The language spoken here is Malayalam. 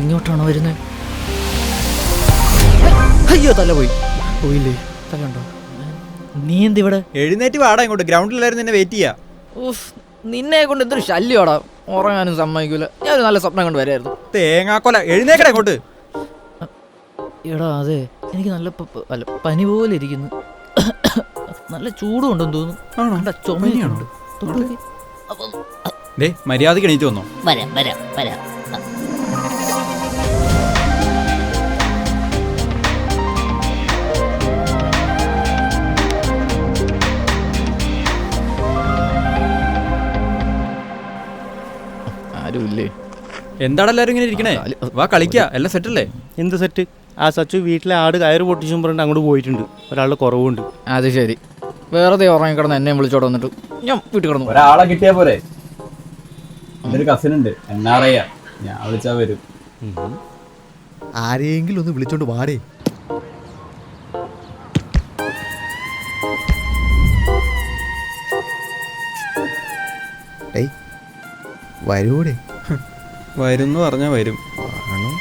ഇങ്ങോട്ടാണോ വരുന്നത്? അയ്യോ, തല പോയില്ലേ? തലയുണ്ടോ? നീ എന്തിവിടെ? എഴുന്നേറ്റ് വാടാ ഇങ്ങോട്ട്. ഗ്രൗണ്ടിലായിരുന്നു നിന്നെ വെയിറ്റ് ചെയ്യാ. നിന്നെ കൊണ്ട് എന്തൊരു ശല്യോടാ. ഉറങ്ങാനും സമ്മതിക്കൂല. ഞാനൊരു നല്ല സ്വപ്നം കൊണ്ട് വരായിരുന്നു. തേങ്ങാക്കൊല, എഴുന്നേക്കടാ ഇങ്ങോട്ട്. എടാ അതെ, എനിക്ക് നല്ല പനി പോലെ ഇരിക്കുന്നു. നല്ല ചൂടും ഉണ്ടെന്ന് തോന്നുന്നു. ചുമയുണ്ട്. മര്യാദക്ക് എണീറ്റ് വന്നോ. വരാം വരാം വരാം. ആരുമില്ലേ? എന്താണ് എല്ലാരും ഇങ്ങനെ ഇരിക്കണേ? വാ കളിക്കാ. എല്ലാം സെറ്റല്ലേ? എന്ത് സെറ്റ്? ആ സച്ചു വീട്ടിലെ ആട് കയറ് പൊട്ടിച്ചും പറഞ്ഞിട്ട് അങ്ങോട്ട് പോയിട്ടുണ്ട്. ഒരാളുടെ കുറവുണ്ട്. അത് ശരി. വെറുതെ ഉറങ്ങിക്കിടന്ന് എന്നെ വിളിച്ചോടെ വന്നിട്ട് ഞാൻ വീട്ടിൽ കിടന്നു. ഒരാളെ കിട്ടിയാ പോരെ. എൻ്റെ ഒരു കസിൻ ഉണ്ട്, NRI. ഞാൻ വിളിച്ചാ വരും. ആരെങ്കിലും ഒന്ന് വിളിച്ചോണ്ട് വാടേ. വരൂടെ? വരും എന്ന് പറഞ്ഞാ വരും. ആണോ?